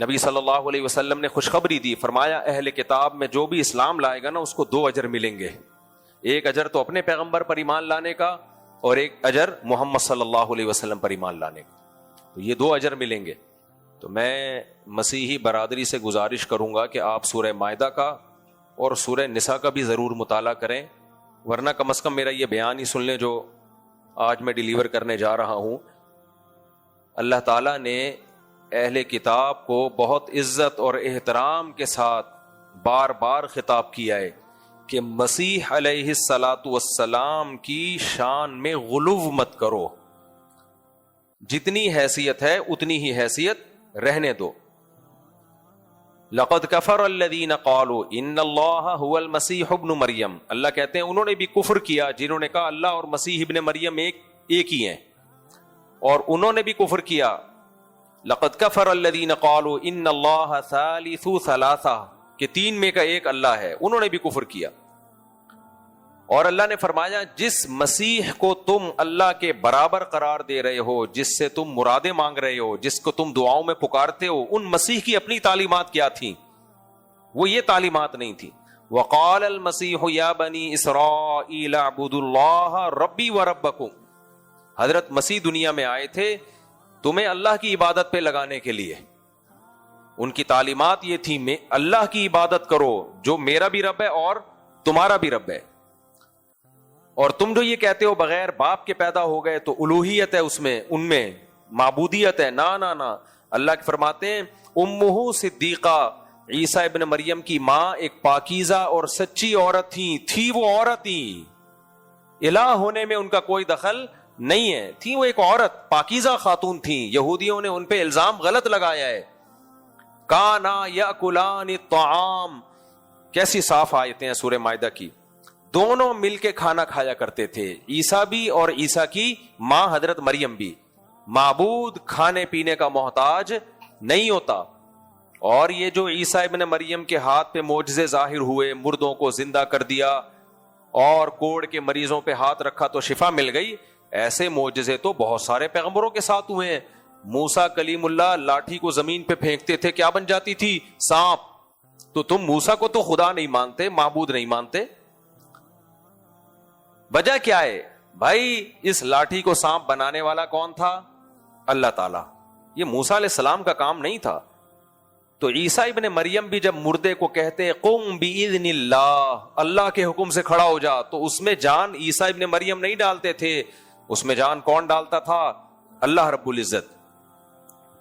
نبی صلی اللہ علیہ وسلم نے خوشخبری دی، فرمایا اہل کتاب میں جو بھی اسلام لائے گا نا اس کو 2 اجر ملیں گے، ایک اجر تو اپنے پیغمبر پر ایمان لانے کا اور ایک اجر محمد صلی اللہ علیہ وسلم پر ایمان لانے کا، تو یہ 2 اجر ملیں گے۔ تو میں مسیحی برادری سے گزارش کروں گا کہ آپ سورہ مائدہ کا اور سورہ نساء کا بھی ضرور مطالعہ کریں، ورنہ کم از کم میرا یہ بیان ہی سن لیں جو آج میں ڈیلیور کرنے جا رہا ہوں۔ اللہ تعالیٰ نے اہل کتاب کو بہت عزت اور احترام کے ساتھ بار بار خطاب کیا ہے کہ مسیح علیہ الصلاۃ والسلام کی شان میں غلو مت کرو، جتنی حیثیت ہے اتنی ہی حیثیت رہنے دو۔ لقد کفر الذین قالوا ان اللہ هو المسیح ابن مریم، اللہ کہتے ہیں انہوں نے بھی کفر کیا جنہوں نے کہا اللہ اور مسیح ابن مریم ایک ہی ہیں، اور انہوں نے بھی کفر کیا۔ لقد کفر الذین قالوا ان اللہ ثالث ثلاثہ، کہ 3 میں کا ایک اللہ ہے، انہوں نے بھی کفر کیا۔ اور اللہ نے فرمایا جس مسیح کو تم اللہ کے برابر قرار دے رہے ہو، جس سے تم مرادیں مانگ رہے ہو، جس کو تم دعاؤں میں پکارتے ہو، ان مسیح کی اپنی تعلیمات کیا تھیں؟ وہ یہ تعلیمات نہیں تھی۔ وقال المسیح یا بنی اسرائیل اعبدوا اللہ ربی وربکم، حضرت مسیح دنیا میں آئے تھے تمہیں اللہ کی عبادت پہ لگانے کے لیے، ان کی تعلیمات یہ تھی میں اللہ کی عبادت کرو جو میرا بھی رب ہے اور تمہارا بھی رب ہے، اور تم جو یہ کہتے ہو بغیر باپ کے پیدا ہو گئے تو الوہیت ہے اس میں، ان میں معبودیت ہے، نا نا نا۔ اللہ فرماتے ہیں امہ صدیقہ، عیسیٰ ابن مریم کی ماں ایک پاکیزہ اور سچی عورت تھی وہ عورت ہی، الہ ہونے میں ان کا کوئی دخل نہیں ہے، تھی وہ ایک عورت، پاکیزہ خاتون تھیں، یہودیوں نے ان پہ الزام غلط لگایا ہے۔ کانا یاکلان الطعام، کیسی صاف آیتیں ہیں سورہ مائدہ کی، دونوں مل کے کھانا کھایا کرتے تھے، عیسیٰ بھی اور عیسیٰ کی ماں حضرت مریم بھی۔ معبود کھانے پینے کا محتاج نہیں ہوتا، اور یہ جو عیسیٰ ابن مریم کے ہاتھ پہ معجزے ظاہر ہوئے، مردوں کو زندہ کر دیا اور کوڑ کے مریضوں پہ ہاتھ رکھا تو شفا مل گئی، ایسے معجزے تو بہت سارے پیغمبروں کے ساتھ ہوئے ہیں۔ موسیٰ کلیم اللہ لاٹھی کو زمین پہ پھینکتے تھے، کیا بن جاتی تھی؟ سانپ۔ تو تم موسیٰ کو تو خدا نہیں مانتے، معبود نہیں مانتے، وجہ کیا ہے بھائی؟ اس لاٹھی کو سانپ بنانے والا کون تھا؟ اللہ تعالیٰ، یہ موسیٰ علیہ السلام کا کام نہیں تھا۔ تو عیسیٰ ابن مریم بھی جب مردے کو کہتے قم بإذن اللہ، اللہ کے حکم سے کھڑا ہو جا، تو اس میں جان عیسیٰ ابن مریم نہیں ڈالتے تھے، اس میں جان کون ڈالتا تھا؟ اللہ رب العزت۔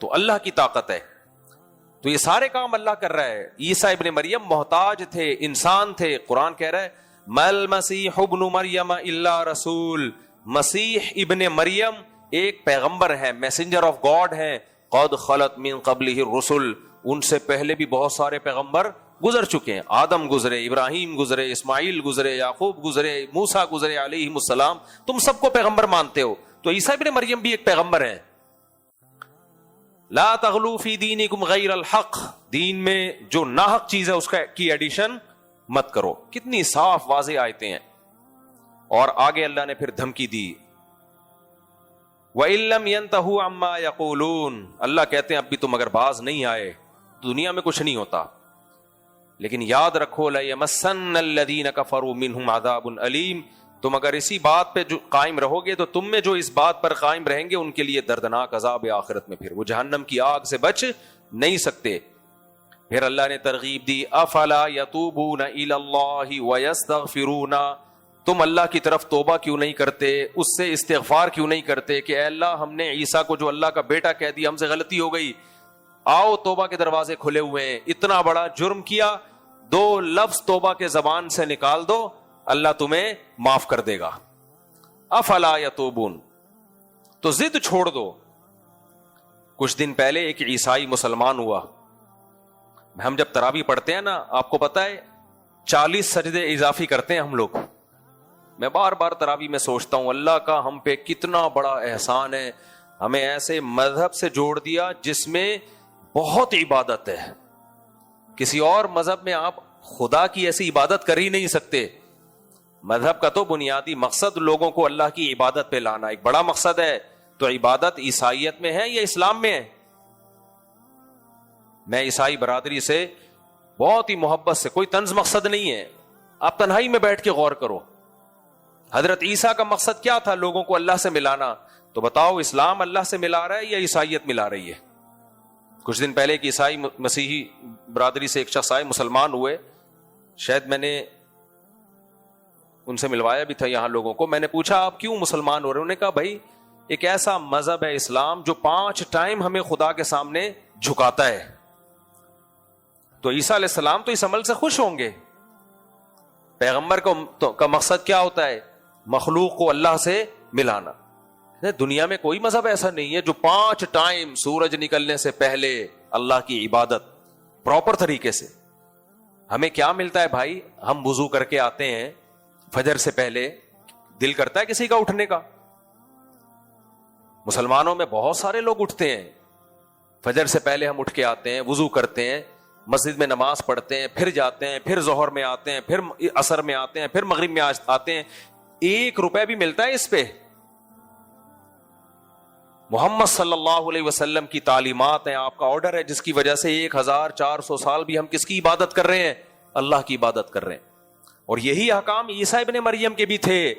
تو اللہ کی طاقت ہے، تو یہ سارے کام اللہ کر رہا ہے۔ عیسیٰ ابن مریم محتاج تھے، انسان تھے، قرآن کہہ رہا ہے مل مسیح ابن مریم الا رسول، مسیح ابن مریم ایک پیغمبر ہے، میسنجر آف گاڈ ہے، قد خلت من قبلہ الرسل، ان سے پہلے بھی بہت سارے پیغمبر گزر چکے ہیں، آدم گزرے، ابراہیم گزرے، اسماعیل گزرے، یعقوب گزرے، موسیٰ گزرے علیہم السلام، تم سب کو پیغمبر مانتے ہو، تو عیسیٰ ابن مریم بھی ایک پیغمبر ہیں۔ لا تغلو فی دینکم غیر الحق، دین میں جو ناحق چیز ہے اس کی ایڈیشن مت کرو۔ کتنی صاف واضح آیتیں ہیں۔ اور آگے اللہ نے پھر دھمکی دی، وَإِن لَّمْ يَنْتَهُوا عَمَّا يَقُولُونَ، اللہ کہتے ہیں اب بھی تم اگر باز نہیں آئے دنیا میں کچھ نہیں ہوتا، لیکن یاد رکھو لَيَمَسَّنَّ الَّذِينَ كَفَرُوا مِنْهُمْ عَذَابٌ أَلِيمٌ، تم اگر اسی بات پہ جو قائم رہو گے تو تم میں جو اس بات پر قائم رہیں گے ان کے لیے دردناک عذاب آخرت میں، پھر وہ جہنم کی آگ سے بچ نہیں سکتے۔ پھر اللہ نے ترغیب دی افلا یتوبون الی اللہ ویستغفرون، تم اللہ کی طرف توبہ کیوں نہیں کرتے، اس سے استغفار کیوں نہیں کرتے کہ اے اللہ ہم نے عیسیٰ کو جو اللہ کا بیٹا کہہ دیا، ہم سے غلطی ہو گئی، آؤ توبہ کے دروازے کھلے ہوئے ہیں، اتنا بڑا جرم کیا، 2 لفظ توبہ کے زبان سے نکال دو، اللہ تمہیں معاف کر دے گا۔ افلا یتوبون، تو ضد چھوڑ دو۔ کچھ دن پہلے ایک عیسائی مسلمان ہوا، ہم جب تراویح پڑھتے ہیں نا، آپ کو پتا ہے 40 سجدے اضافی کرتے ہیں ہم لوگ۔ میں بار بار تراویح میں سوچتا ہوں اللہ کا ہم پہ کتنا بڑا احسان ہے، ہمیں ایسے مذہب سے جوڑ دیا جس میں بہت عبادت ہے۔ کسی اور مذہب میں آپ خدا کی ایسی عبادت کر ہی نہیں سکتے۔ مذہب کا تو بنیادی مقصد لوگوں کو اللہ کی عبادت پہ لانا ایک بڑا مقصد ہے، تو عبادت عیسائیت میں ہے یا اسلام میں ہے؟ میں عیسائی برادری سے بہت ہی محبت سے، کوئی طنز مقصد نہیں ہے، آپ تنہائی میں بیٹھ کے غور کرو، حضرت عیسیٰ کا مقصد کیا تھا؟ لوگوں کو اللہ سے ملانا. تو بتاؤ اسلام اللہ سے ملا رہا ہے یا عیسائیت ملا رہی ہے؟ کچھ دن پہلے کہ عیسائی مسیحی برادری سے ایک شخص آئے، مسلمان ہوئے، شاید میں نے ان سے ملوایا بھی تھا یہاں لوگوں کو. میں نے پوچھا آپ کیوں مسلمان ہو رہے؟ انہوں نے کہا بھائی ایک ایسا مذہب ہے اسلام جو 5 ٹائم ہمیں خدا کے سامنے جھکاتا ہے. تو عیسیٰ علیہ السلام تو اس عمل سے خوش ہوں گے. پیغمبر کا مقصد کیا ہوتا ہے؟ مخلوق کو اللہ سے ملانا. دنیا میں کوئی مذہب ایسا نہیں ہے جو 5 ٹائم سورج نکلنے سے پہلے اللہ کی عبادت پراپر طریقے سے. ہمیں کیا ملتا ہے بھائی؟ ہم وضو کر کے آتے ہیں فجر سے پہلے، دل کرتا ہے کسی کا اٹھنے کا؟ مسلمانوں میں بہت سارے لوگ اٹھتے ہیں فجر سے پہلے، ہم اٹھ کے آتے ہیں، وضو کرتے ہیں، مسجد میں نماز پڑھتے ہیں، پھر جاتے ہیں، پھر ظہر میں آتے ہیں، پھر عصر میں آتے ہیں، پھر مغرب میں آتے ہیں. 1 روپے بھی ملتا ہے اس پہ؟ محمد صلی اللہ علیہ وسلم کی تعلیمات ہیں، آپ کا آرڈر ہے، جس کی وجہ سے 1400 سال بھی ہم کس کی عبادت کر رہے ہیں؟ اللہ کی عبادت کر رہے ہیں. اور یہی احکام عیسیٰ ابن مریم کے بھی تھے،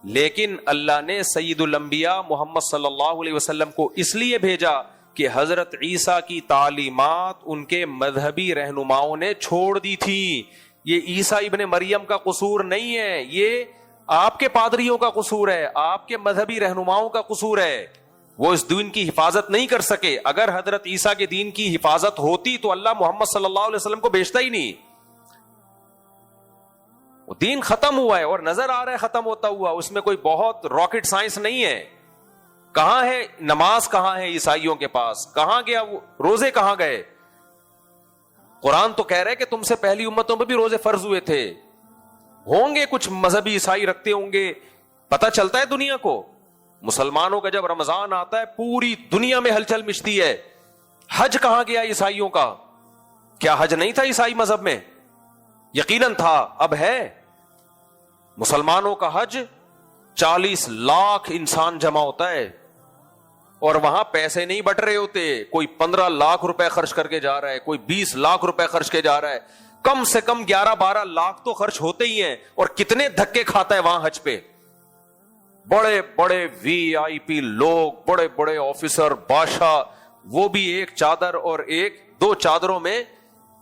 لیکن اللہ نے سید الانبیاء محمد صلی اللہ علیہ وسلم کو اس لیے بھیجا کہ حضرت عیسیٰ کی تعلیمات ان کے مذہبی رہنماؤں نے چھوڑ دی تھی. یہ عیسیٰ ابن مریم کا قصور نہیں ہے، یہ آپ کے پادریوں کا قصور ہے، آپ کے مذہبی رہنماؤں کا قصور ہے. وہ اس دین کی حفاظت نہیں کر سکے. اگر حضرت عیسیٰ کے دین کی حفاظت ہوتی تو اللہ محمد صلی اللہ علیہ وسلم کو بھیجتا ہی نہیں. وہ دین ختم ہوا ہے اور نظر آ رہا ہے ختم ہوتا ہوا، اس میں کوئی بہت راکٹ سائنس نہیں ہے. کہاں ہے نماز؟ کہاں ہے عیسائیوں کے پاس؟ کہاں گیا وہ روزے؟ کہاں گئے؟ قرآن تو کہہ رہے کہ تم سے پہلی امتوں میں بھی روزے فرض ہوئے تھے. ہوں گے کچھ مذہبی عیسائی رکھتے ہوں گے، پتہ چلتا ہے دنیا کو. مسلمانوں کا جب رمضان آتا ہے پوری دنیا میں ہلچل مچتی ہے. حج کہاں گیا عیسائیوں کا؟ کیا حج نہیں تھا عیسائی مذہب میں؟ یقیناً تھا، اب ہے. مسلمانوں کا حج 40 لاکھ انسان جمع ہوتا ہے اور وہاں پیسے نہیں بٹ رہے ہوتے. کوئی 15 لاکھ روپے خرچ کر کے جا رہا ہے، کوئی 20 لاکھ روپے خرچ کے جا رہا ہے. کم سے کم 11-12 لاکھ تو خرچ ہوتے ہی ہیں. اور کتنے دھکے کھاتا ہے وہاں حج پہ. بڑے بڑے VIP لوگ، بڑے بڑے آفیسر، بادشاہ، وہ بھی ایک چادر اور 2 چادروں میں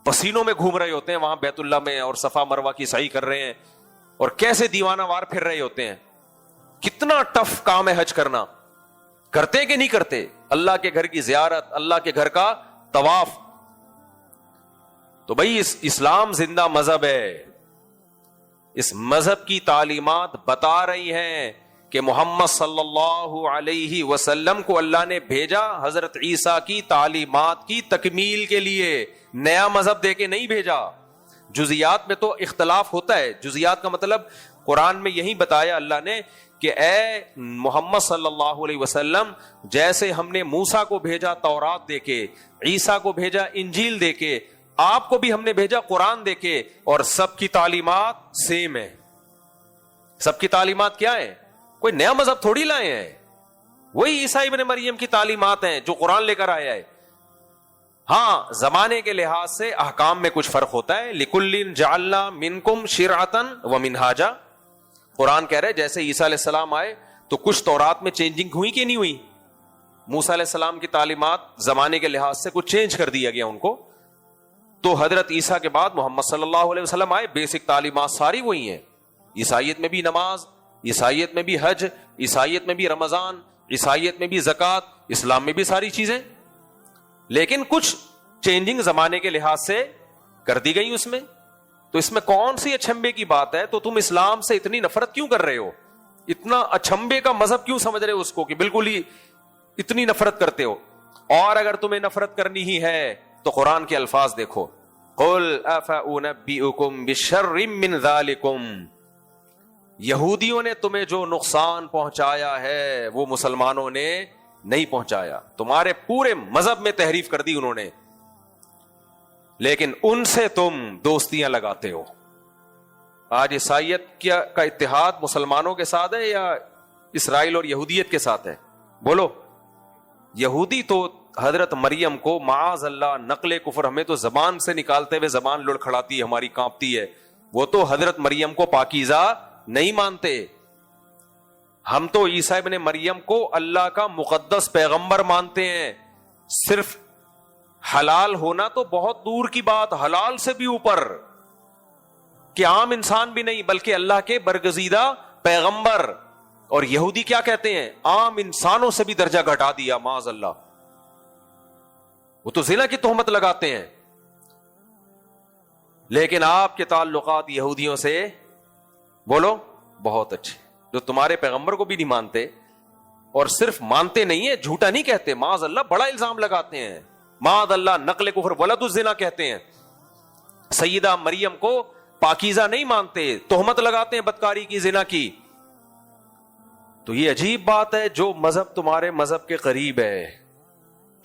پسینوں میں گھوم رہے ہوتے ہیں وہاں بیت اللہ میں، اور صفا مروہ کی سعی کر رہے ہیں، اور کیسے دیوانہ وار پھر رہے ہوتے ہیں. کتنا ٹف کام ہے حج کرنا. کرتے کہ نہیں کرتے؟ اللہ کے گھر کی زیارت، اللہ کے گھر کا طواف. تو بھائی اسلام زندہ مذہب ہے. اس مذہب کی تعلیمات بتا رہی ہیں کہ محمد صلی اللہ علیہ وسلم کو اللہ نے بھیجا حضرت عیسیٰ کی تعلیمات کی تکمیل کے لیے، نیا مذہب دے کے نہیں بھیجا. جزیات میں تو اختلاف ہوتا ہے. جزیات کا مطلب قرآن میں یہی بتایا اللہ نے کہ اے محمد صلی اللہ علیہ وسلم، جیسے ہم نے موسیٰ کو بھیجا تورات دے کے، عیسیٰ کو بھیجا انجیل دے کے، آپ کو بھی ہم نے بھیجا قرآن دے کے، اور سب کی تعلیمات سیم ہے. سب کی تعلیمات کیا ہے؟ کوئی نیا مذہب تھوڑی لائے ہیں، وہی عیسیٰ ابن مریم کی تعلیمات ہیں جو قرآن لے کر آیا ہے. ہاں زمانے کے لحاظ سے احکام میں کچھ فرق ہوتا ہے. لِكُلٍّ جَعَلْنَا مِنْكُمْ شِرْعَةً وَمِنْهَاجًا. قرآن کہہ رہے جیسے عیسیٰ علیہ السلام آئے تو کچھ تورات میں چینجنگ ہوئی کہ نہیں ہوئی؟ موسیٰ علیہ السلام کی تعلیمات زمانے کے لحاظ سے کچھ چینج کر دیا گیا ان کو. تو حضرت عیسیٰ کے بعد محمد صلی اللہ علیہ وسلم آئے، بیسک تعلیمات ساری وہی ہیں. عیسائیت میں بھی نماز، عیسائیت میں بھی حج، عیسائیت میں بھی رمضان، عیسائیت میں بھی زکوٰۃ، اسلام میں بھی ساری چیزیں، لیکن کچھ چینجنگ زمانے کے لحاظ سے کر دی گئی اس میں. تو اس میں کون سی اچھمبے کی بات ہے؟ تو تم اسلام سے اتنی نفرت کیوں کر رہے ہو؟ اتنا اچھمبے کا مذہب کیوں سمجھ رہے ہو اس کو کہ بالکل ہی اتنی نفرت کرتے ہو؟ اور اگر تمہیں نفرت کرنی ہی ہے تو قرآن کے الفاظ دیکھو. قُلْ أَفَأُنَبِّئُكُمْ بِشَرٍّ مِّن ذَلِكُمْ. یہودیوں نے تمہیں جو نقصان پہنچایا ہے وہ مسلمانوں نے نہیں پہنچایا. تمہارے پورے مذہب میں تحریف کر دی انہوں نے، لیکن ان سے تم دوستیاں لگاتے ہو. آج عیسائیت کا اتحاد مسلمانوں کے ساتھ ہے یا اسرائیل اور یہودیت کے ساتھ ہے؟ بولو. یہودی تو حضرت مریم کو معاذ اللہ نقل کفر، ہمیں تو زبان سے نکالتے ہوئے زبان لڑکھڑاتی ہے، ہماری کانپتی ہے، وہ تو حضرت مریم کو پاکیزہ نہیں مانتے. ہم تو عیسیٰ ابن مریم کو اللہ کا مقدس پیغمبر مانتے ہیں. صرف حلال ہونا تو بہت دور کی بات، حلال سے بھی اوپر، کہ عام انسان بھی نہیں بلکہ اللہ کے برگزیدہ پیغمبر. اور یہودی کیا کہتے ہیں؟ عام انسانوں سے بھی درجہ گھٹا دیا معاذ اللہ. وہ تو زنا کی تہمت لگاتے ہیں. لیکن آپ کے تعلقات یہودیوں سے بولو بہت اچھے، جو تمہارے پیغمبر کو بھی نہیں مانتے، اور صرف مانتے نہیں ہیں، جھوٹا نہیں کہتے، معاذ اللہ بڑا الزام لگاتے ہیں، معاذ اللہ نقل کفر ولد الزنا کہتے ہیں. سیدہ مریم کو پاکیزہ نہیں مانتے، تہمت لگاتے ہیں بدکاری کی، زنا کی. تو یہ عجیب بات ہے، جو مذہب تمہارے مذہب کے قریب ہے،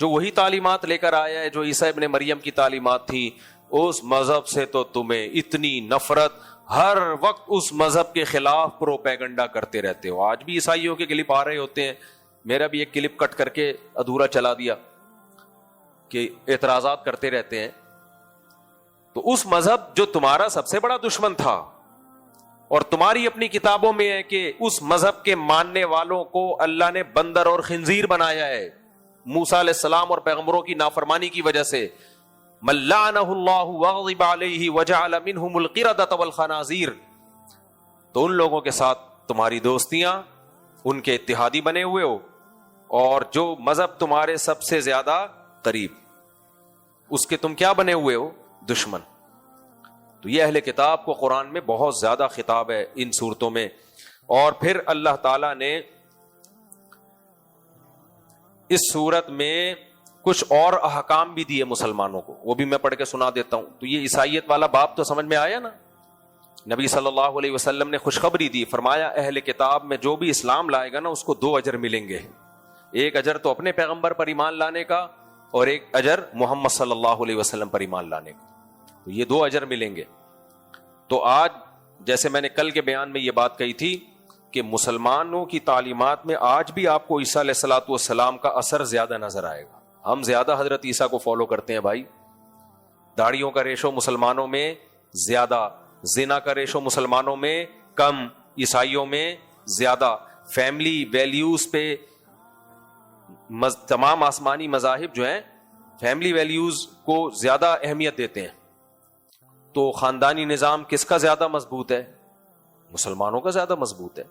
جو وہی تعلیمات لے کر آیا ہے جو عیسیٰ ابن مریم کی تعلیمات تھی، اس مذہب سے تو تمہیں اتنی نفرت، ہر وقت اس مذہب کے خلاف پروپیگنڈا کرتے رہتے ہو. آج بھی عیسائیوں کے کلپ آ رہے ہوتے ہیں، میرا بھی ایک کلپ کٹ کر کے ادھورا چلا دیا کہ اعتراضات کرتے رہتے ہیں. تو اس مذہب جو تمہارا سب سے بڑا دشمن تھا، اور تمہاری اپنی کتابوں میں ہے کہ اس مذہب کے ماننے والوں کو اللہ نے بندر اور خنزیر بنایا ہے موسیٰ علیہ السلام اور پیغمبروں کی نافرمانی کی وجہ سے. من لعنہ اللہ وغضب علیہ وجعل منہم القردۃ والخنازیر. تو ان لوگوں کے ساتھ تمہاری دوستیاں، ان کے اتحادی بنے ہوئے ہو، اور جو مذہب تمہارے سب سے زیادہ قریب، اس کے تم کیا بنے ہوئے ہو؟ دشمن. تو یہ اہل کتاب کو قرآن میں بہت زیادہ خطاب ہے ان صورتوں میں. اور پھر اللہ تعالیٰ نے اس صورت میں کچھ اور احکام بھی دیے مسلمانوں کو، وہ بھی میں پڑھ کے سنا دیتا ہوں. تو یہ عیسائیت والا باب تو سمجھ میں آیا نا. نبی صلی اللہ علیہ وسلم نے خوشخبری دی، فرمایا اہل کتاب میں جو بھی اسلام لائے گا نا، اس کو 2 اجر ملیں گے. ایک اجر تو اپنے پیغمبر پر ایمان لانے کا، اور ایک اجر محمد صلی اللہ علیہ وسلم پر ایمان لانے کا. تو یہ 2 اجر ملیں گے. تو آج جیسے میں نے کل کے بیان میں یہ بات کہی تھی کہ مسلمانوں کی تعلیمات میں آج بھی آپ کو عیسیٰ علیہ الصلوۃ والسلام کا اثر زیادہ نظر آئے گا. ہم زیادہ حضرت عیسیٰ کو فالو کرتے ہیں بھائی. داڑھیوں کا ریشو مسلمانوں میں زیادہ، زنا کا ریشو مسلمانوں میں کم، عیسائیوں میں زیادہ. فیملی ویلیوز پہ تمام آسمانی مذاہب جو ہیں فیملی ویلیوز کو زیادہ اہمیت دیتے ہیں. تو خاندانی نظام کس کا زیادہ مضبوط ہے؟ مسلمانوں کا زیادہ مضبوط ہے.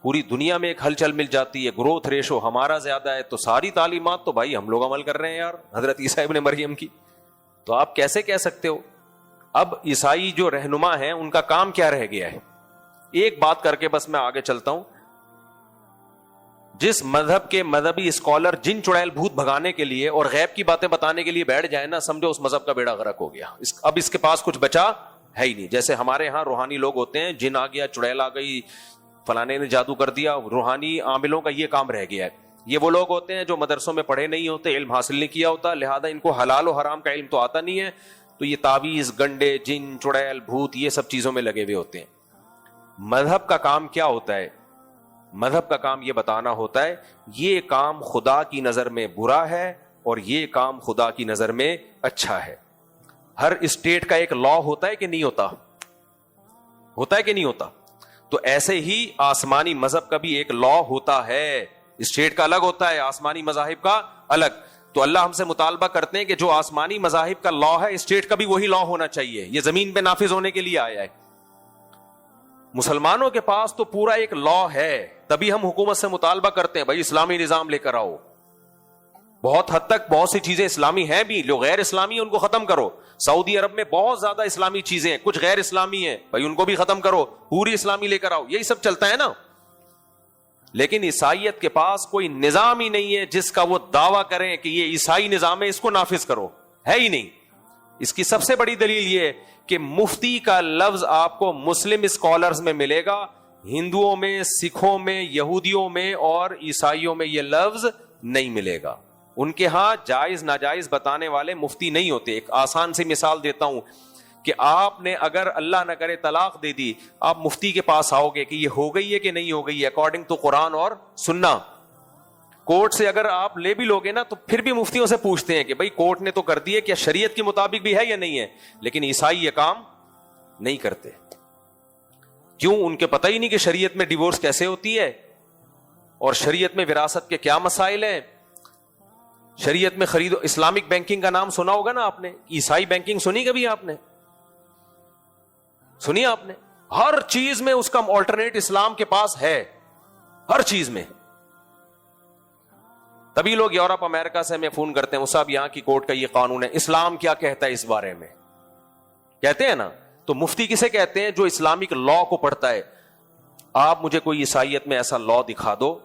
پوری دنیا میں ایک ہلچل مل جاتی ہے، گروتھ ریشو ہمارا زیادہ ہے. تو ساری تعلیمات تو بھائی ہم لوگ عمل کر رہے ہیں یار، حضرت عیسیٰ ابن مریم کی. تو آپ کیسے کہہ سکتے ہو؟ اب عیسائی جو رہنما ہیں ان کا کام کیا رہ گیا ہے؟ ایک بات کر کے بس میں آگے چلتا ہوں. جس مذہب کے مذہبی اسکالر جن چڑیل بھوت بھگانے کے لیے اور غیب کی باتیں بتانے کے لیے بیٹھ جائے نا، سمجھو اس مذہب کا بیڑا غرق ہو گیا. اب اس کے پاس کچھ بچا ہے ہی نہیں. جیسے ہمارے ہاں روحانی لوگ ہوتے ہیں، جن آ گیا، چڑیل آ گئی، فلانے نے جادو کر دیا، روحانی عاملوں کا یہ کام رہ گیا ہے. یہ وہ لوگ ہوتے ہیں جو مدرسوں میں پڑھے نہیں ہوتے، علم حاصل نہیں کیا ہوتا، لہذا ان کو حلال و حرام کا علم تو آتا نہیں ہے. تو یہ تعویذ، گنڈے، جن، چڑیل، بھوت، یہ سب چیزوں میں لگے ہوئے ہوتے ہیں. مذہب کا کام کیا ہوتا ہے؟ مذہب کا کام یہ بتانا ہوتا ہے یہ کام خدا کی نظر میں برا ہے اور یہ کام خدا کی نظر میں اچھا ہے. ہر اسٹیٹ کا ایک لا ہوتا ہے کہ نہیں ہوتا؟ ہوتا ہے کہ نہیں ہوتا؟ تو ایسے ہی آسمانی مذہب کا بھی ایک لا ہوتا ہے. اسٹیٹ کا الگ ہوتا ہے، آسمانی مذاہب کا الگ. تو اللہ ہم سے مطالبہ کرتے ہیں کہ جو آسمانی مذاہب کا لا ہے، اسٹیٹ کا بھی وہی لا ہونا چاہیے. یہ زمین پہ نافذ ہونے کے لیے آیا ہے. مسلمانوں کے پاس تو پورا ایک لا ہے، تبھی ہم حکومت سے مطالبہ کرتے ہیں بھائی اسلامی نظام لے کر آؤ. بہت حد تک بہت سی چیزیں اسلامی ہیں بھی، جو غیر اسلامی ہیں ان کو ختم کرو. سعودی عرب میں بہت زیادہ اسلامی چیزیں ہیں، کچھ غیر اسلامی ہیں، بھائی ان کو بھی ختم کرو، پوری اسلامی لے کر آؤ. یہی سب چلتا ہے نا. لیکن عیسائیت کے پاس کوئی نظام ہی نہیں ہے جس کا وہ دعویٰ کریں کہ یہ عیسائی نظام ہے، اس کو نافذ کرو. ہے ہی نہیں. اس کی سب سے بڑی دلیل یہ کہ مفتی کا لفظ آپ کو مسلم اسکالرز میں ملے گا، ہندوؤں میں، سکھوں میں، یہودیوں میں اور عیسائیوں میں یہ لفظ نہیں ملے گا. ان کے ہاں جائز ناجائز بتانے والے مفتی نہیں ہوتے. ایک آسان سی مثال دیتا ہوں کہ آپ نے اگر اللہ نہ کرے طلاق دے دی، آپ مفتی کے پاس آؤ گے کہ یہ ہو گئی ہے کہ نہیں ہو گئی ہے اکارڈنگ ٹو قرآن اور سننا. کورٹ سے اگر آپ لے بھی لوگے نا تو پھر بھی مفتیوں سے پوچھتے ہیں کہ بھائی کورٹ نے تو کر دی ہے، کیا شریعت کے مطابق بھی ہے یا نہیں ہے؟ لیکن عیسائی یہ کام نہیں کرتے. کیوں؟ ان کے پتہ ہی نہیں کہ شریعت میں ڈیورس کیسے ہوتی ہے اور شریعت میں وراثت کے کیا مسائل ہیں. شریعت میں خرید اسلامک بینکنگ کا نام سنا ہوگا نا آپ نے، عیسائی بینکنگ سنی کبھی آپ نے؟ سنی آپ نے؟ ہر چیز میں اس کا آلٹرنیٹ اسلام کے پاس ہے، ہر چیز میں. تبھی لوگ یورپ امریکہ سے ہمیں فون کرتے ہیں، وہ صاحب یہاں کی کورٹ کا یہ قانون ہے، اسلام کیا کہتا ہے اس بارے میں؟ کہتے ہیں نا. تو مفتی کسے کہتے ہیں؟ جو اسلامک لا کو پڑھتا ہے. آپ مجھے کوئی عیسائیت میں ایسا لا دکھا دو.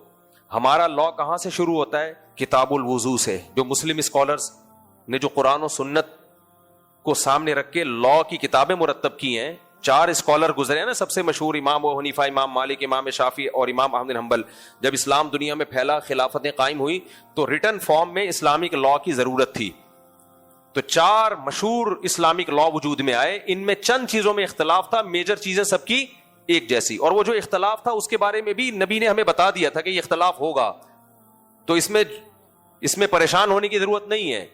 ہمارا لا کہاں سے شروع ہوتا ہے؟ کتاب الوضو سے. جو مسلم اسکالرز نے جو قرآن و سنت کو سامنے رکھ کے لا کی کتابیں مرتب کی ہیں، 4 اسکالر گزرے ہیں نا سب سے مشہور، امام ابو حنیفہ، امام مالک، امام شافعی اور امام احمد بن حنبل. جب اسلام دنیا میں پھیلا، خلافتیں قائم ہوئی تو ریٹن فارم میں اسلامک لا کی ضرورت تھی. تو 4 مشہور اسلامک لا وجود میں آئے. ان میں چند چیزوں میں اختلاف تھا، میجر چیزیں سب کی ایک جیسی. اور وہ جو اختلاف تھا اس کے بارے میں بھی نبی نے ہمیں بتا دیا تھا کہ یہ اختلاف ہوگا، تو اس میں پریشان ہونے کی ضرورت نہیں ہے.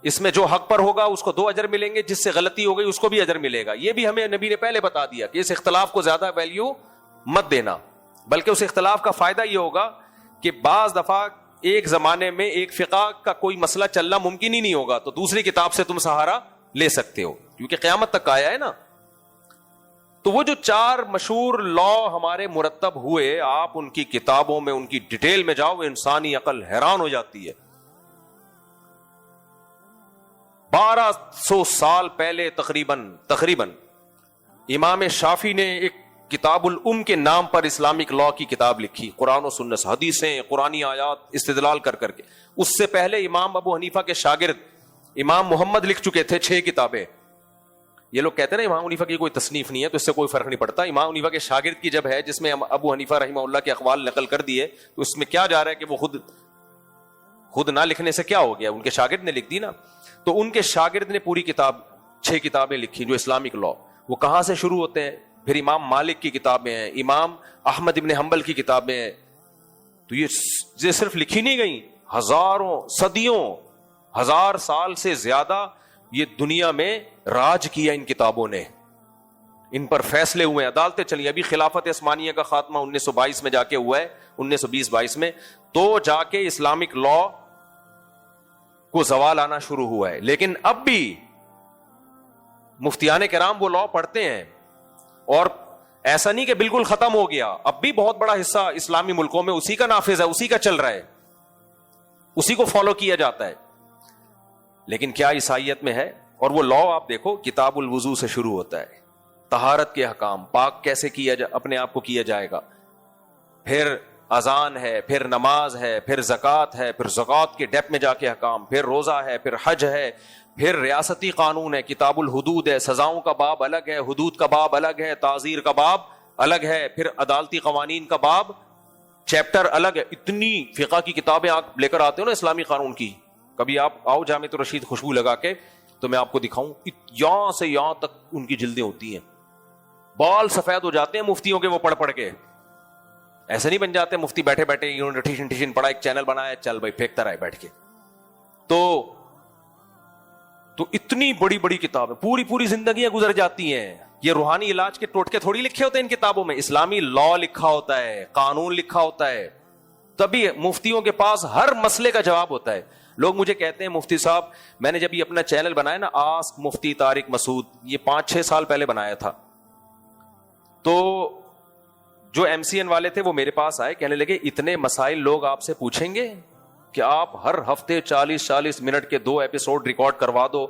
اس میں جو حق پر ہوگا اس کو 2 اجر ملیں گے، جس سے غلطی ہو گئی اس کو بھی اجر ملے گا. یہ بھی ہمیں نبی نے پہلے بتا دیا کہ اس اختلاف کو زیادہ ویلیو مت دینا، بلکہ اس اختلاف کا فائدہ یہ ہوگا کہ بعض دفعہ ایک زمانے میں ایک فقہ کا کوئی مسئلہ چلنا ممکن ہی نہیں ہوگا تو دوسری کتاب سے تم سہارا لے سکتے ہو، کیونکہ قیامت تک آیا ہے نا. تو وہ جو 4 مشہور لا ہمارے مرتب ہوئے، آپ ان کی کتابوں میں ان کی ڈیٹیل میں جاؤ، انسانی عقل حیران ہو جاتی ہے. 1200 سال پہلے تقریباً امام شافعی نے ایک کتاب الام کے نام پر اسلامک لا کی کتاب لکھی، قرآن و سنت، حدیثیں، قرآنی آیات استدلال کر کے. اس سے پہلے امام ابو حنیفہ کے شاگرد امام محمد لکھ چکے تھے 6 کتابیں. یہ لوگ کہتے ہیں نا امام حنیفہ کی کوئی تصنیف نہیں ہے، تو اس سے کوئی فرق نہیں پڑتا. امام حنیفہ کے شاگرد کی جب ہے، جس میں ابو حنیفہ رحمہ اللہ کے اقوال نقل کر دیے، تو اس میں کیا جا رہا ہے کہ وہ خود نہ لکھنے سے کیا ہو گیا، ان کے شاگرد نے لکھ دی نا. تو ان کے شاگرد نے پوری کتاب 6 کتابیں لکھی جو اسلامک لا. وہ کہاں سے شروع ہوتے ہیں؟ پھر امام مالک کی کتابیں ہیں، امام احمد ابن حنبل کی کتابیں ہیں. تو یہ صرف لکھی نہیں گئی، ہزاروں صدیوں 1000 سال سے زیادہ یہ دنیا میں راج کیا ان کتابوں نے. ان پر فیصلے ہوئے، عدالتیں چلی. ابھی خلافت عثمانیہ کا خاتمہ 1922 میں جا کے ہوا ہے، 1920-22 میں، تو جا کے اسلامک لا کو زوال آنا شروع ہوا ہے. لیکن اب بھی مفتیان کرام وہ لا پڑھتے ہیں، اور ایسا نہیں کہ بالکل ختم ہو گیا. اب بھی بہت بڑا حصہ اسلامی ملکوں میں اسی کا نافذ ہے، اسی کا چل رہا ہے، اسی کو فالو کیا جاتا ہے. لیکن کیا عیسائیت میں ہے؟ اور وہ لا آپ دیکھو، کتاب الوضو سے شروع ہوتا ہے، طہارت کے احکام، پاک کیسے کیا اپنے آپ کو کیا جائے گا. پھر اذان ہے، پھر نماز ہے، پھر زکوٰۃ ہے، پھر زکوٰۃ کے ڈیپ میں جا کے احکام، پھر روزہ ہے، پھر حج ہے، پھر ریاستی قانون ہے، کتاب الحدود ہے، سزاؤں کا باب الگ ہے، حدود کا باب الگ ہے، تعزیر کا باب الگ ہے، پھر عدالتی قوانین کا باب چیپٹر الگ ہے. اتنی فقہ کی کتابیں آپ لے کر آتے ہو نا اسلامی قانون کی. کبھی آپ آؤ جامع رشید خوشبو لگا کے تو میں آپ کو دکھاؤں، یہاں سے یہاں تک ان کی جلدیں ہوتی ہیں. بال سفید ہو جاتے ہیں مفتیوں کے وہ پڑھ کے. ایسے نہیں بن جاتے مفتی بیٹھے بیٹھے انہوں نے ٹیشن پڑھا، ایک چینل بنایا، چل بھائی پھینکتا رہے بیٹھ کے. تو اتنی بڑی بڑی کتابیں، پوری زندگیاں گزر جاتی ہیں. یہ روحانی علاج کے ٹوٹکے تھوڑی لکھے ہوتے ہیں ان کتابوں میں، اسلامی لا لکھا ہوتا ہے، قانون لکھا ہوتا ہے. تبھی مفتیوں کے پاس ہر مسئلے کا جواب ہوتا ہے. لوگ مجھے کہتے ہیں مفتی صاحب، میں نے جب یہ اپنا چینل بنایا نا آسک مفتی طارق مسعود، یہ 5-6 سال پہلے بنایا تھا، تو جو MCN والے تھے وہ میرے پاس آئے، کہنے لگے اتنے مسائل لوگ آپ سے پوچھیں گے کہ آپ ہر ہفتے 40-40 منٹ کے 2 ایپیسوڈ ریکارڈ کروا دو،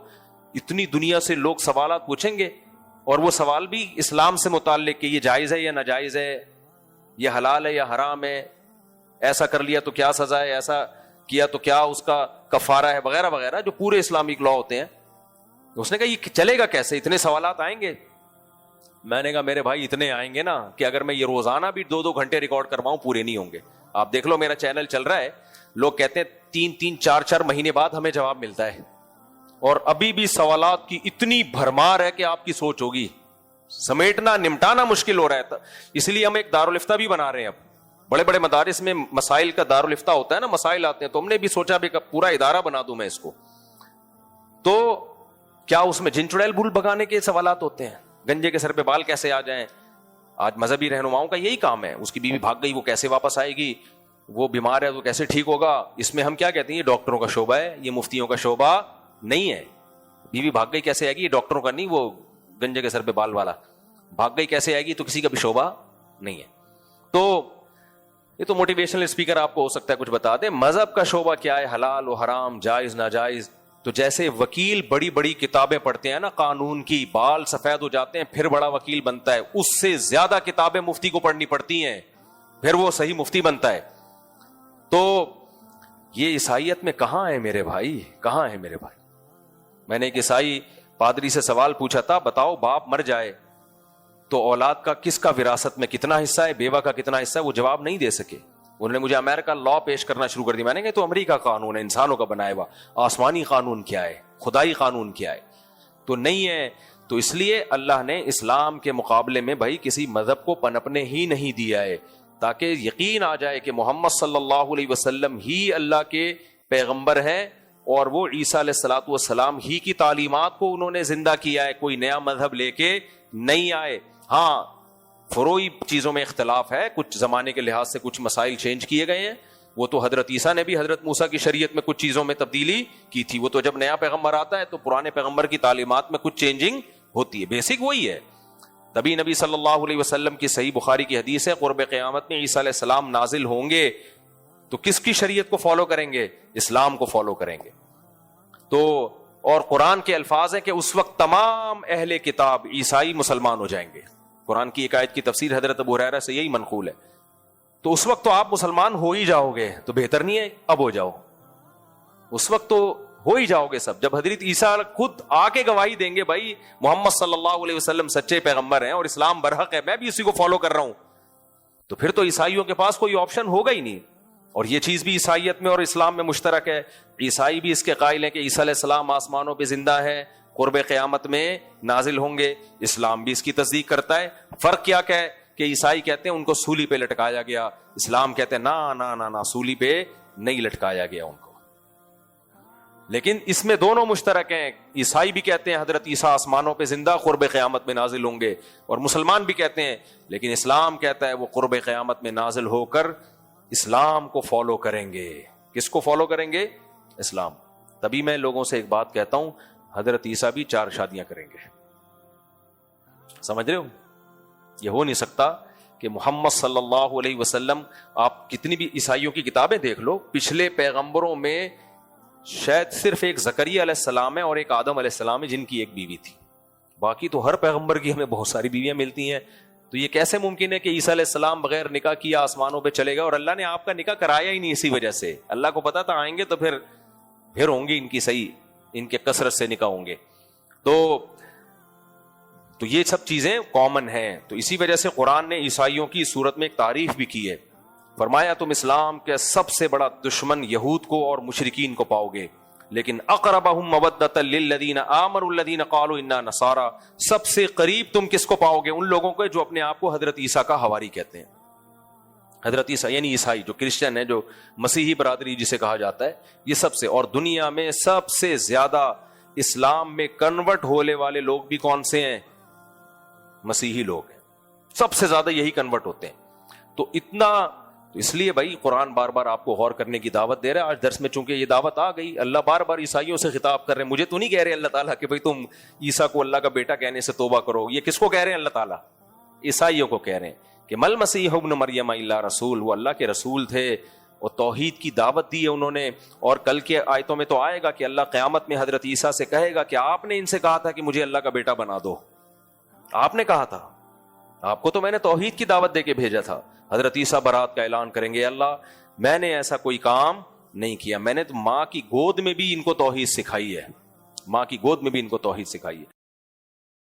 اتنی دنیا سے لوگ سوالات پوچھیں گے، اور وہ سوال بھی اسلام سے متعلق کہ یہ جائز ہے یا ناجائز ہے، یہ حلال ہے یا حرام ہے، ایسا کر لیا تو کیا سزا ہے، ایسا کیا تو کیا اس کا کفارہ ہے، وغیرہ وغیرہ، جو پورے اسلامک لا ہوتے ہیں. اس نے کہا یہ چلے گا کیسے، اتنے سوالات آئیں گے. میں نے کہا میرے بھائی اتنے آئیں گے نا کہ اگر میں یہ روزانہ بھی 2-2 گھنٹے ریکارڈ کرواؤں پورے نہیں ہوں گے. آپ دیکھ لو میرا چینل چل رہا ہے، لوگ کہتے ہیں 3-3 4-4 مہینے بعد ہمیں جواب ملتا ہے، اور ابھی بھی سوالات کی اتنی بھرمار ہے کہ آپ کی سوچ ہوگی، سمیٹنا نمٹانا مشکل ہو رہا ہے. اس لیے ہم ایک دارالفتہ بھی بنا رہے ہیں. اب بڑے بڑے مدارس میں مسائل کا دارالفتہ ہوتا ہے نا، مسائل آتے ہیں، تو ہم نے بھی سوچا بھی پورا ادارہ بنا دوں میں اس کو. تو کیا اس میں جن چڑیل بھول بھگانے کے سوالات ہوتے ہیں؟ گنجے کے سر پہ بال کیسے آ جائیں؟ آج مذہبی رہنماؤں کا یہی کام ہے. اس کی بیوی بھاگ گئی، وہ کیسے واپس آئے گی؟ وہ بیمار ہے، وہ کیسے ٹھیک ہوگا؟ اس میں ہم کیا کہتے ہیں؟ یہ ڈاکٹروں کا شعبہ ہے، یہ مفتیوں کا شعبہ نہیں ہے. بیوی بھاگ گئی کیسے آئے گی؟ یہ ڈاکٹروں کا نہیں، وہ گنجے کے سر پہ بال والا بھاگ گئی کیسے آئے گی؟ تو کسی کا بھی شعبہ نہیں ہے. تو یہ تو موٹیویشنل اسپیکر آپ کو ہو سکتا ہے کچھ بتا دے. مذہب کا شعبہ کیا ہے؟ حلال و حرام، جائز ناجائز. تو جیسے وکیل بڑی بڑی کتابیں پڑھتے ہیں نا قانون کی، بال سفید ہو جاتے ہیں پھر بڑا وکیل بنتا ہے، اس سے زیادہ کتابیں مفتی کو پڑھنی پڑتی ہیں پھر وہ صحیح مفتی بنتا ہے. تو یہ عیسائیت میں کہاں ہے میرے بھائی؟ کہاں ہے میرے بھائی؟ میں نے ایک عیسائی پادری سے سوال پوچھا تھا، بتاؤ باپ مر جائے تو اولاد کا کس کا وراثت میں کتنا حصہ ہے، بیوہ کا کتنا حصہ ہے؟ وہ جواب نہیں دے سکے. انہوں نے مجھے امریکہ لا پیش کرنا شروع کر دیا. میں نے کہا تو امریکہ قانون ہے، انسانوں کا بنایا ہوا. آسمانی قانون کیا ہے؟ خدائی قانون کیا ہے؟ تو نہیں ہے. تو اس لیے اللہ نے اسلام کے مقابلے میں بھائی کسی مذہب کو پنپنے ہی نہیں دیا ہے، تاکہ یقین آ جائے کہ محمد صلی اللہ علیہ وسلم ہی اللہ کے پیغمبر ہیں اور وہ عیسیٰ علیہ الصلوۃ والسلام ہی کی تعلیمات کو انہوں نے زندہ کیا ہے، کوئی نیا مذہب لے کے نہیں آئے. ہاں فروعی چیزوں میں اختلاف ہے، کچھ زمانے کے لحاظ سے کچھ مسائل چینج کیے گئے ہیں. وہ تو حضرت عیسیٰ نے بھی حضرت موسیٰ کی شریعت میں کچھ چیزوں میں تبدیلی کی تھی. وہ تو جب نیا پیغمبر آتا ہے تو پرانے پیغمبر کی تعلیمات میں کچھ چینجنگ ہوتی ہے، بیسک وہی ہے. تبھی نبی صلی اللہ علیہ وسلم کی صحیح بخاری کی حدیث ہے، قرب قیامت میں عیسیٰ علیہ السلام نازل ہوں گے تو کس کی شریعت کو فالو کریں گے؟ اسلام کو فالو کریں گے. تو اور قرآن کے الفاظ ہیں کہ اس وقت تمام اہل کتاب عیسائی مسلمان ہو جائیں گے. قرآن کی ایک آیت کی تفسیر حضرت ابو ہریرہ سے یہی منقول ہے. تو اس وقت تو آپ مسلمان ہو ہی جاؤ گے، تو بہتر نہیں ہے اب ہو جاؤ؟ اس وقت تو ہو ہی جاؤ گے سب. جب حضرت عیسیٰ خود آ کے گواہی دیں گے بھائی محمد صلی اللہ علیہ وسلم سچے پیغمبر ہیں اور اسلام برحق ہے، میں بھی اسی کو فالو کر رہا ہوں، تو پھر تو عیسائیوں کے پاس کوئی آپشن ہوگا ہی نہیں. اور یہ چیز بھی عیسائیت میں اور اسلام میں مشترک ہے. عیسائی بھی اس کے قائل ہیں کہ عیسیٰ علیہ السلام آسمانوں پہ زندہ ہے، قرب قیامت میں نازل ہوں گے. اسلام بھی اس کی تصدیق کرتا ہے. فرق کیا ہے کہ عیسائی کہتے ہیں ان کو سولی پہ لٹکایا گیا، اسلام کہتے ہیں نا سولی پہ نہیں لٹکایا گیا ان کو. لیکن اس میں دونوں مشترک ہیں. عیسائی بھی کہتے ہیں حضرت عیسیٰ آسمانوں پہ زندہ قرب قیامت میں نازل ہوں گے، اور مسلمان بھی کہتے ہیں. لیکن اسلام کہتا ہے وہ قرب قیامت میں نازل ہو کر اسلام کو فالو کریں گے. کس کو فالو کریں گے؟ اسلام. تبھی میں لوگوں سے ایک بات کہتا ہوں، حضرت عیسیٰ بھی 4 شادیاں کریں گے. سمجھ رہے ہو؟ یہ ہو نہیں سکتا کہ محمد صلی اللہ علیہ وسلم، آپ کتنی بھی عیسائیوں کی کتابیں دیکھ لو، پچھلے پیغمبروں میں شاید صرف ایک زکریا علیہ السلام ہے اور ایک آدم علیہ السلام ہے جن کی ایک بیوی تھی. باقی تو ہر پیغمبر کی ہمیں بہت ساری بیویاں ملتی ہیں. تو یہ کیسے ممکن ہے کہ عیسیٰ علیہ السلام بغیر نکاح کیا آسمانوں پہ چلے گئے؟ اور اللہ نے آپ کا نکاح کرایا ہی نہیں اسی وجہ سے. اللہ کو پتا تھا آئیں گے تو پھر ہوں گی ان کی صحیح، ان کے کثرت سے نکاح ہوں گے. تو یہ سب چیزیں کامن ہیں. تو اسی وجہ سے قرآن نے عیسائیوں کی صورت میں ایک تعریف بھی کی ہے. فرمایا تم اسلام کے سب سے بڑا دشمن یہود کو اور مشرکین کو پاؤ گے، لیکن اقربہم مودۃ للذین آمنوا الذین قالوا انا نصارى، سب سے قریب تم کس کو پاؤ گے؟ ان لوگوں کو جو اپنے آپ کو حضرت عیسیٰ کا حواری کہتے ہیں. حضرت عیسیٰ یعنی عیسائی جو کرسچن ہے، جو مسیحی برادری جسے کہا جاتا ہے، یہ سب سے. اور دنیا میں سب سے زیادہ اسلام میں کنورٹ ہونے والے لوگ بھی کون سے ہیں؟ مسیحی لوگ ہیں. سب سے زیادہ یہی کنورٹ ہوتے ہیں. تو اس لیے بھائی قرآن بار بار آپ کو غور کرنے کی دعوت دے رہا ہے. آج درس میں چونکہ یہ دعوت آ گئی، اللہ بار بار عیسائیوں سے خطاب کر رہے ہیں. مجھے تو نہیں کہہ رہے اللہ تعالیٰ کہ بھائی تم عیسیٰ کو اللہ کا بیٹا کہنے سے توبہ کرو. یہ کس کو کہہ رہے ہیں اللہ تعالیٰ؟ عیسائیوں کو کہہ رہے ہیں کہ مل مسیح ابن مریم الا رسول، وہ اللہ کے رسول تھے اور توحید کی دعوت دی ہے انہوں نے. اور کل کے آیتوں میں تو آئے گا کہ اللہ قیامت میں حضرت عیسیٰ سے کہے گا کہ آپ نے ان سے کہا تھا کہ مجھے اللہ کا بیٹا بنا دو. آپ نے کہا تھا، آپ کو تو میں نے توحید کی دعوت دے کے بھیجا تھا. حضرت عیسیٰ برات کا اعلان کریں گے، اللہ میں نے ایسا کوئی کام نہیں کیا، میں نے تو ماں کی گود میں بھی ان کو توحید سکھائی ہے، ماں کی گود میں بھی ان کو توحید سکھائی ہے.